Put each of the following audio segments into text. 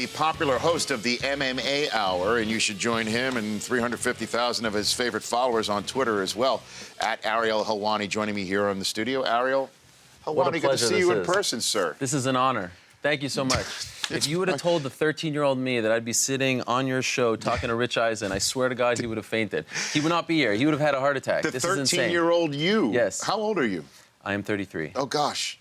the popular host of the MMA Hour, and you should join him and 350,000 of his favorite followers on Twitter as well, at Ariel Helwani, joining me here in the studio. Ariel Helwani, good to see you in person, sir. This is an honor. Thank you so much. If you would have told the 13-year-old me that I'd be sitting on your show talking to Rich Eisen, I swear to God, he would have fainted. He would not be here. He would have had a heart attack. The This is insane. 13-year-old you? Yes. How old are you? I am 33. Oh, gosh.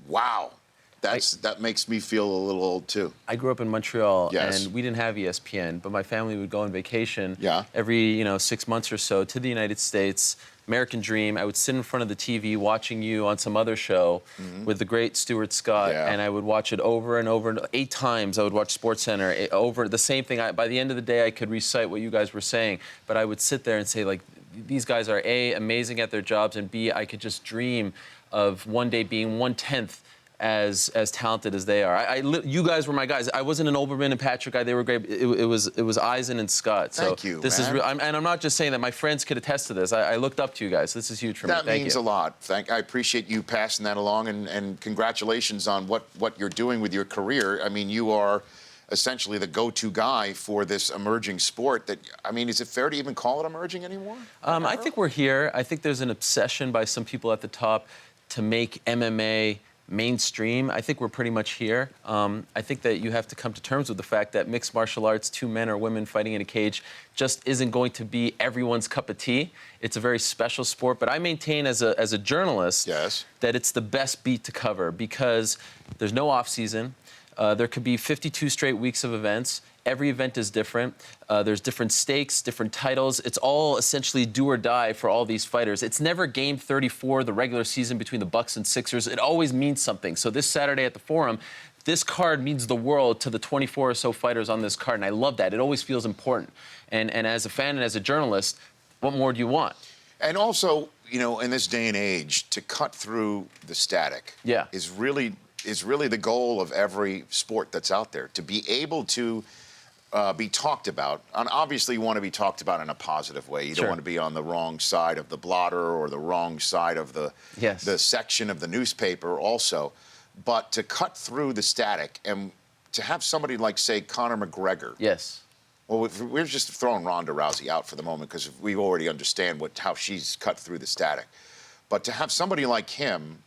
Wow. That makes me feel a little old, too. I grew up in Montreal, Yes. and we didn't have ESPN, but my family would go on vacation Yeah. every 6 months or so to the United States. American Dream. I would sit in front of the TV watching you on some other show with the great Stuart Scott, and I would watch it over and over. And 8 times I would watch SportsCenter over the same thing. By the end of the day, I could recite what you guys were saying, but I would sit there and say, like, these guys are A, amazing at their jobs, and B, I could just dream of one day being 1/10 as talented as they are. You guys were my guys. I wasn't an Olbermann and Patrick guy. They were great. It was Eisen and Scott. Thank you, This man. is real. And I'm not just saying that. My friends could attest to this. I looked up to you guys. This is huge for me. That Thank means you. a lot. I appreciate you passing that along, and congratulations on what you're doing with your career. I mean, you are essentially the go-to guy for this emerging sport that, I mean, is it fair to even call it emerging anymore? I think we're here. I think there's an obsession by some people at the top to make MMA mainstream. I think we're pretty much here. I think that you have to come to terms with the fact that mixed martial arts, 2 men or women fighting in a cage, just isn't going to be everyone's cup of tea. It's a very special sport, but I maintain as a journalist that it's the best beat to cover because there's no off season. There could be 52 straight weeks of events. Every event is different. There's different stakes, different titles. It's all essentially do or die for all these fighters. It's never game 34, the regular season between the Bucks and Sixers. It always means something. So this Saturday at the Forum, this card means the world to the 24 or so fighters on this card, and I love that. It always feels important. And as a fan and as a journalist, what more do you want? And also, in this day and age, to cut through the static is really the goal of every sport that's out there, to be able to be talked about. And obviously, you want to be talked about in a positive way. You don't want to be on the wrong side of the blotter or the wrong side of the section of the newspaper also. But to cut through the static and to have somebody like, say, Conor McGregor. Yes. Well, we're just throwing Ronda Rousey out for the moment because we already understand how she's cut through the static. But to have somebody like him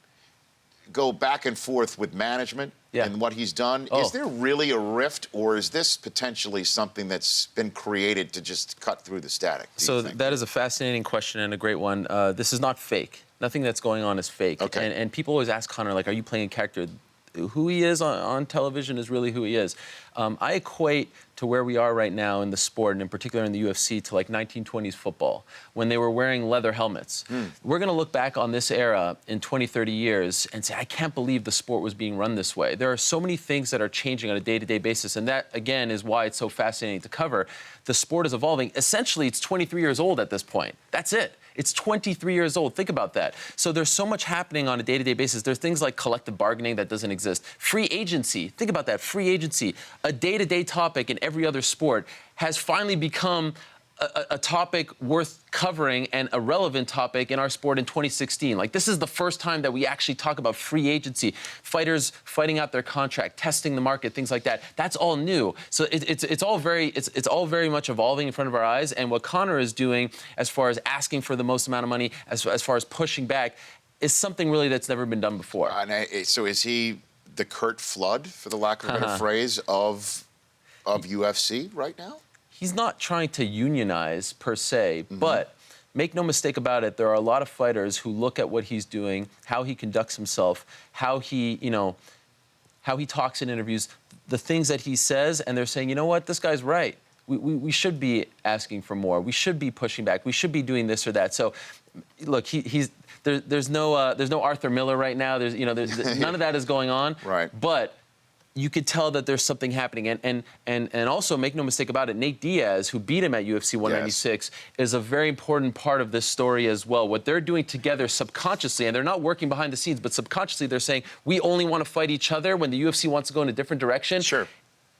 go back and forth with management and what he's done, is there really a rift, or is this potentially something that's been created to just cut through the static? So that is a fascinating question and a great one. This is not fake. Nothing that's going on is fake. Okay. And people always ask Conor, like, are you playing a character? Who he is on television is really who he is. I equate to where we are right now in the sport, and in particular in the UFC, to like 1920s football, when they were wearing leather helmets. We're going to look back on this era in 20, 30 years and say, I can't believe the sport was being run this way. There are so many things that are changing on a day-to-day basis, and that, again, is why it's so fascinating to cover. The sport is evolving. Essentially, it's 23 years old at this point. That's it. It's 23 years old. Think about that. So there's so much happening on a day-to-day basis. There's things like collective bargaining that doesn't exist. Free agency. Think about that. Free agency. A day-to-day topic in every other sport has finally become a topic worth covering and a relevant topic in our sport in 2016. Like, this is the first time that we actually talk about free agency, fighters fighting out their contract, testing the market, things like that. That's all new. So it's all very much evolving in front of our eyes. And what Conor is doing, as far as asking for the most amount of money, as far as pushing back, is something really that's never been done before. So is he the Kurt Flood, for the lack of a better phrase, of UFC right now? He's not trying to unionize per se, but make no mistake about it, there are a lot of fighters who look at what he's doing, how he conducts himself, how he talks in interviews, the things that he says, and they're saying, you know what, this guy's right. We should be asking for more. We should be pushing back. We should be doing this or that. So, look, there's no Arthur Miller right now. There's none of that is going on. Right. But you could tell that there's something happening. And also, make no mistake about it, Nate Diaz, who beat him at UFC 196, is a very important part of this story as well. What they're doing together subconsciously, and they're not working behind the scenes, but subconsciously they're saying, we only want to fight each other when the UFC wants to go in a different direction. Sure.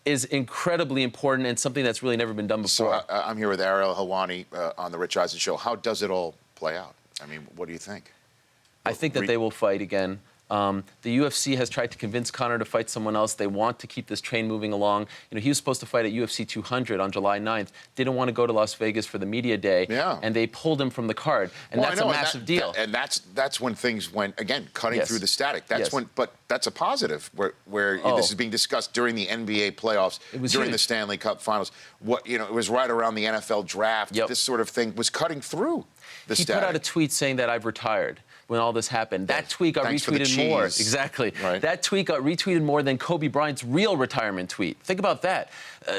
Is incredibly important and something that's really never been done before. So I'm here with Ariel Helwani on the Rich Eisen Show. How does it all play out? I mean, what do you think? I think that they will fight again. The UFC has tried to convince Conor to fight someone else. They want to keep this train moving along. You know, he was supposed to fight at UFC 200 on July 9th. Didn't want to go to Las Vegas for the media day. Yeah. And they pulled him from the card. And that's a massive deal. And that's when things went, again, cutting through the static. That's when, but that's a positive where this is being discussed during the NBA playoffs, during the Stanley Cup Finals. It was right around the NFL draft. This sort of thing was cutting through the static. He put out a tweet saying that I've retired when all this happened. That tweet got retweeted more. Exactly. Right. That tweet got retweeted more than Kobe Bryant's real retirement tweet. Think about that.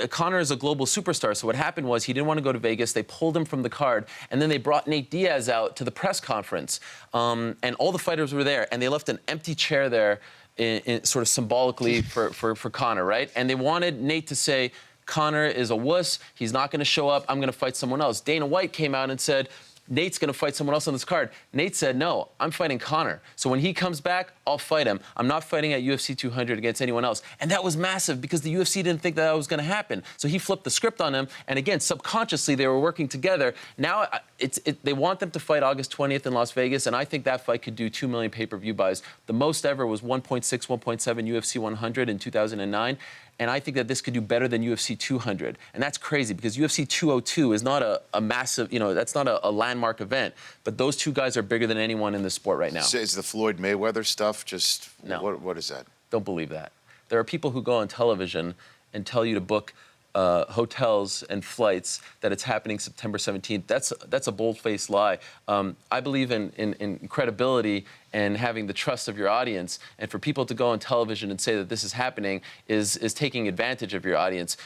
Conor is a global superstar, so what happened was he didn't want to go to Vegas. They pulled him from the card, and then they brought Nate Diaz out to the press conference, and all the fighters were there, and they left an empty chair there sort of symbolically for Conor, right? And they wanted Nate to say, Conor is a wuss. He's not going to show up. I'm going to fight someone else. Dana White came out and said, Nate's going to fight someone else on this card. Nate said, no, I'm fighting Conor. So when he comes back, I'll fight him. I'm not fighting at UFC 200 against anyone else. And that was massive because the UFC didn't think that was going to happen. So he flipped the script on him. And again, subconsciously, they were working together. Now they want them to fight August 20th in Las Vegas. And I think that fight could do 2 million pay-per-view buys. The most ever was 1.6, 1.7 UFC 100 in 2009. And I think that this could do better than UFC 200. And that's crazy because UFC 202 is not a massive, that's not a landmark event. But those two guys are bigger than anyone in the sport right now. So is the Floyd Mayweather stuff just, no. What is that? Don't believe that. There are people who go on television and tell you to book hotels and flights that it's happening September 17th. That's a bold-faced lie. I believe in credibility and having the trust of your audience. And for people to go on television and say that this is happening is taking advantage of your audience.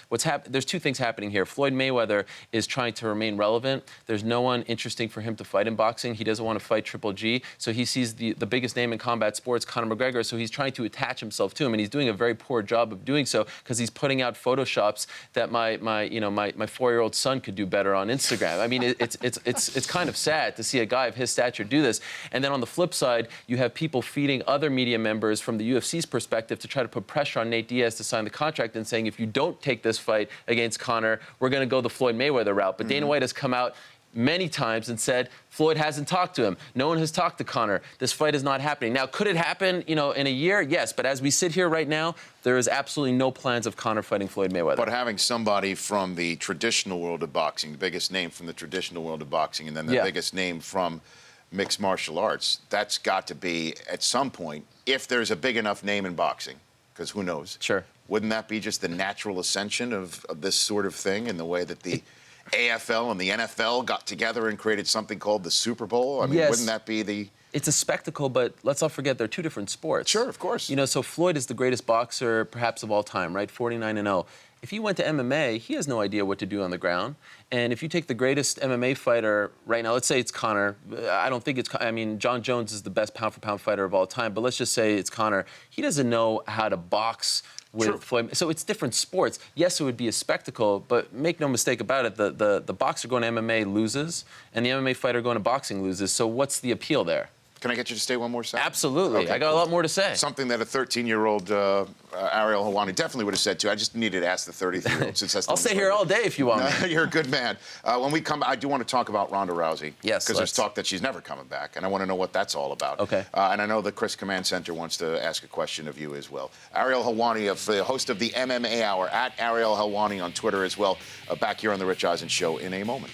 There's two things happening here. Floyd Mayweather is trying to remain relevant. There's no one interesting for him to fight in boxing. He doesn't want to fight Triple G. So he sees the biggest name in combat sports, Conor McGregor, so he's trying to attach himself to him. And he's doing a very poor job of doing so because he's putting out Photoshops that my 4-year-old son could do better on Instagram. I mean, it's kind of sad to see a guy of his stature do this. And then on the flip side, you have people feeding other media members from the UFC's perspective to try to put pressure on Nate Diaz to sign the contract and saying, if you don't take this fight against Conor, we're going to go the Floyd Mayweather route. But Dana White has come out many times and said Floyd hasn't talked to him. No one has talked to Conor. This fight is not happening. Now, could it happen, in a year? Yes. But as we sit here right now, there is absolutely no plans of Conor fighting Floyd Mayweather. But having somebody from the traditional world of boxing, the biggest name from the traditional world of boxing, and then the biggest name from mixed martial arts, that's got to be, at some point, if there's a big enough name in boxing, because who knows? Sure. Wouldn't that be just the natural ascension of this sort of thing in the way that the AFL and the NFL got together and created something called the Super Bowl? I mean, wouldn't that be the... It's a spectacle, but let's not forget they're two different sports. Sure, of course. So Floyd is the greatest boxer, perhaps of all time, right? 49-0. If he went to MMA, he has no idea what to do on the ground. And if you take the greatest MMA fighter right now, let's say it's Conor. I don't think it's... John Jones is the best pound-for-pound fighter of all time, but let's just say it's Conor. He doesn't know how to box with Floyd. So it's different sports. Yes, it would be a spectacle, but make no mistake about it, the boxer going to MMA loses, and the MMA fighter going to boxing loses. So what's the appeal there? Can I get you to stay one more second? Absolutely. Okay, I got a lot more to say. Something that a 13-year-old Ariel Helwani definitely would have said, too. I just needed to ask the 33-year-old. Since that's I'll stay here all day if you want me. You're a good man. When we come, I do want to talk about Ronda Rousey. Yes, because there's talk that she's never coming back, and I want to know what that's all about. Okay. And I know the Chris Command Center wants to ask a question of you as well. Ariel Helwani, the host of the MMA Hour, at Ariel Helwani on Twitter as well, back here on The Rich Eisen Show in a moment.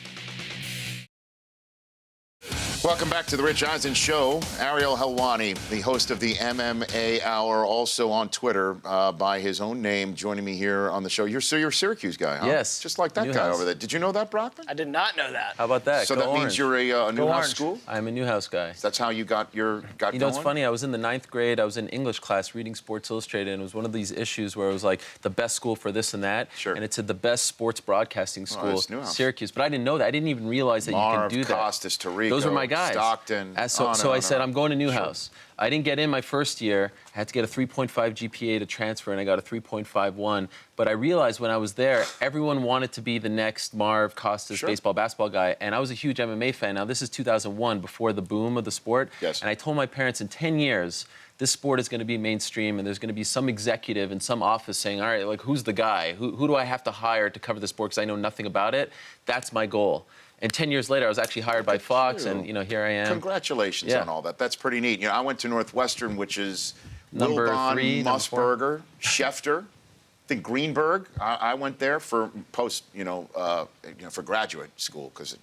Welcome back to The Rich Eisen Show. Ariel Helwani, the host of the MMA Hour, also on Twitter by his own name, joining me here on the show. You're a Syracuse guy, huh? Yes. Just like that guy over there. Did you know that, Brockman? I did not know that. How about that? So that means you're a Newhouse school? I'm a Newhouse guy. That's how you got going? It's funny. I was in the 9th grade. I was in English class reading Sports Illustrated, and it was one of these issues where it was like the best school for this and that. Sure. And it said the best sports broadcasting school, Syracuse. But I didn't know that. I didn't even realize that you could do that. Costas, Tarico, those were my guys. Stockton. So I said, I'm going to Newhouse. Sure. I didn't get in my first year. I had to get a 3.5 GPA to transfer, and I got a 3.51. But I realized when I was there, everyone wanted to be the next Marv Costas baseball, basketball guy. And I was a huge MMA fan. Now, this is 2001, before the boom of the sport. Yes. And I told my parents, in 10 years, this sport is going to be mainstream, and there's going to be some executive in some office saying, all right, like, who's the guy? Who do I have to hire to cover the sport because I know nothing about it? That's my goal. And 10 years later, I was actually hired by Fox, and here I am. Congratulations on all that. That's pretty neat. I went to Northwestern, which is number Wilbon, 3, Musburger, Schefter. I think Greenberg. I went there for for graduate school because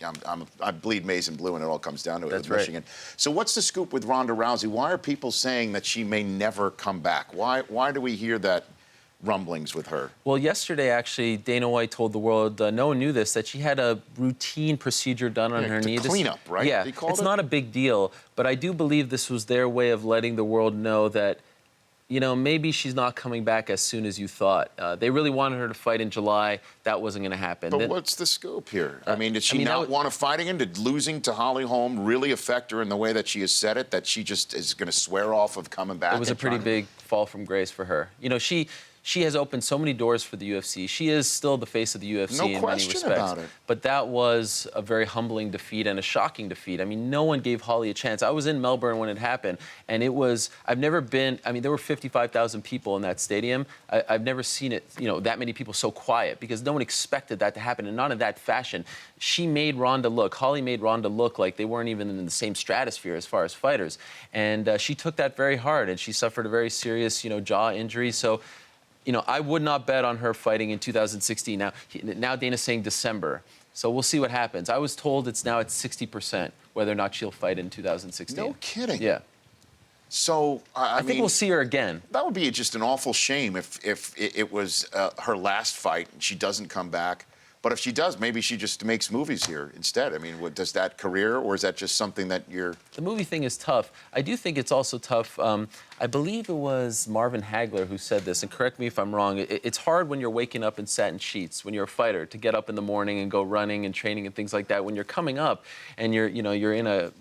I bleed maize and blue, and it all comes down to it with Michigan. So what's the scoop with Ronda Rousey? Why are people saying that she may never come back? Why do we hear that rumblings with her? Well, yesterday, actually, Dana White told the world, no one knew this, that she had a routine procedure done on her knee. Cleanup, right? Yeah, it's not a big deal, but I do believe this was their way of letting the world know that maybe she's not coming back as soon as you thought. They really wanted her to fight in July. That wasn't going to happen. But what's the scoop here? Did she not want to fight again? Did losing to Holly Holm really affect her in the way that she has said it, that she just is going to swear off of coming back? It was a pretty big fall from grace for her. She has opened so many doors for the UFC. She is still the face of the UFC in many respects. About it. But that was a very humbling defeat and a shocking defeat. no one gave Holly a chance. I was in Melbourne when it happened, and I've never been, there were 55,000 people in that stadium. I've never seen it, that many people so quiet, because no one expected that to happen, and not in that fashion. Holly made Ronda look like they weren't even in the same stratosphere as far as fighters. And she took that very hard, and she suffered a very serious, jaw injury. So, I would not bet on her fighting in 2016. Now Dana's saying December. So we'll see what happens. I was told it's now at 60% whether or not she'll fight in 2016. No kidding. Yeah. So, I think we'll see her again. That would be just an awful shame if it was her last fight and she doesn't come back. But if she does, maybe she just makes movies here instead. Does that career, or is that just something that you're... The movie thing is tough. I do think it's also tough. I believe it was Marvin Hagler who said this, and correct me if I'm wrong. It's hard when you're waking up in satin sheets, when you're a fighter, to get up in the morning and go running and training and things like that. When you're coming up and you're in a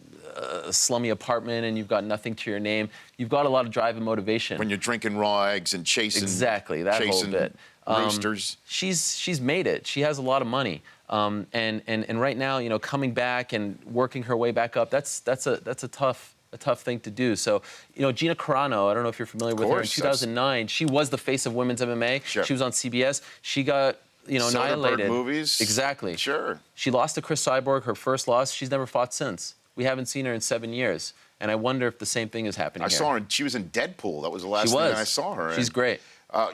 slummy apartment and you've got nothing to your name, you've got a lot of drive and motivation. When you're drinking raw eggs and chasing... Exactly, that whole bit. Roosters. She's made it. She has a lot of money, and right now, coming back and working her way back up, that's a tough thing to do. So, Gina Carano, I don't know if you're familiar with her. In 2009, she was the face of women's MMA. Sure. She was on CBS. She got annihilated. Movies. Exactly. Sure. She lost to Chris Cyborg, her first loss. She's never fought since. We haven't seen her in 7 years. And I wonder if the same thing is happening here. I saw her. She was in Deadpool. That was the last thing I saw her in. She's great.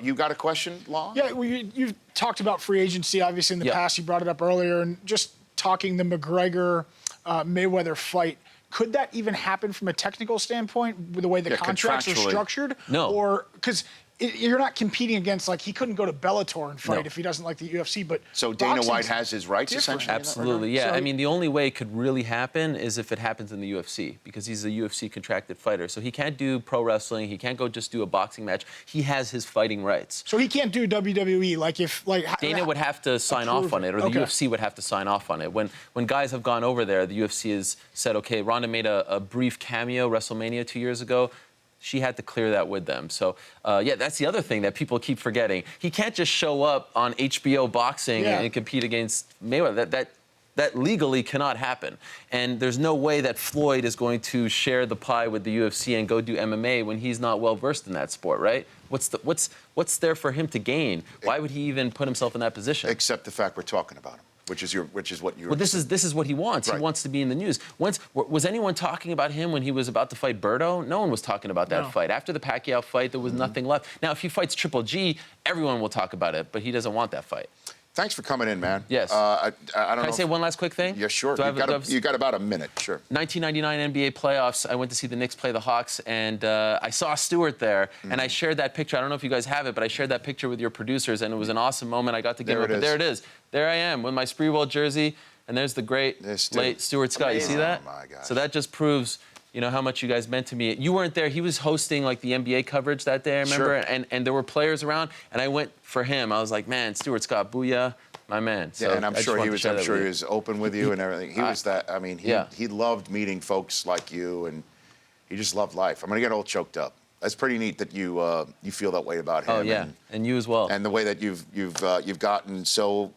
You got a question, Law? Yeah, well, you've talked about free agency, obviously, in the past. You brought it up earlier. And just talking the McGregor-Mayweather fight, could that even happen from a technical standpoint with the way the contracts are structured? No. Or because you're not competing against, he couldn't go to Bellator and fight if he doesn't like the UFC. But so Dana White has his rights, essentially? Absolutely, yeah. So, the only way it could really happen is if it happens in the UFC, because he's a UFC contracted fighter. So he can't do pro wrestling. He can't go just do a boxing match. He has his fighting rights. So he can't do WWE, Dana would have to sign off on it, or the UFC would have to sign off on it. When guys have gone over there, the UFC has said, okay, Ronda made a brief cameo WrestleMania 2 years ago. She had to clear that with them. So, that's the other thing that people keep forgetting. He can't just show up on HBO Boxing and compete against Mayweather. That legally cannot happen. And there's no way that Floyd is going to share the pie with the UFC and go do MMA when he's not well-versed in that sport, right? What's there for him to gain? Why would he even put himself in that position? Except the fact we're talking about him. Which is what you're... Well, this is what he wants. Right. He wants to be in the news. Was anyone talking about him when he was about to fight Berto? No one was talking about that fight. After the Pacquiao fight, there was nothing left. Now, if he fights Triple G, everyone will talk about it, but he doesn't want that fight. Thanks for coming in, man. Yes. I don't know. Can I say one last quick thing? Yeah, sure. You got about a minute, sure. 1999 NBA playoffs, I went to see the Knicks play the Hawks, and I saw Stewart there, and I shared that picture. I don't know if you guys have it, but I shared that picture with your producers, and it was an awesome moment. I got to get it up, and there it is. There I am with my Spreewell jersey, and there's the great late Stuart Scott. Amazing. You see that? Oh, my gosh. So that just proves... how much you guys meant to me. You weren't there. He was hosting, the NBA coverage that day, I remember, sure. and there were players around, and I went for him. I was like, man, Stuart Scott, booyah, my man. So and I'm sure he was open with you and everything. He was that, he loved meeting folks like you, and he just loved life. I'm going to get all choked up. That's pretty neat that you feel that way about him. Oh yeah, and you as well. And the way that you've gotten so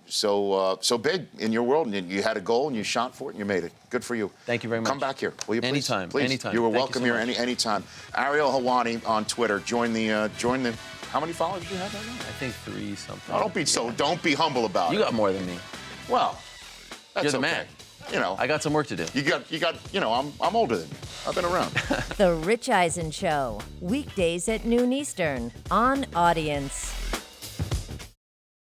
big in your world, and you had a goal and you shot for it and you made it. Good for you. Thank you very much. Come back here, will you please? Anytime. Please. Anytime. You were welcome here anytime. Ariel Helwani on Twitter. Join the. How many followers do you have right now? I think 3 something. Oh, don't be humble about it. You got more than me. Well, that's You're the okay. man. you know. I got some work to do. You got, you know, I'm older than you. I've been around. The Rich Eisen Show, weekdays at noon Eastern on Audience.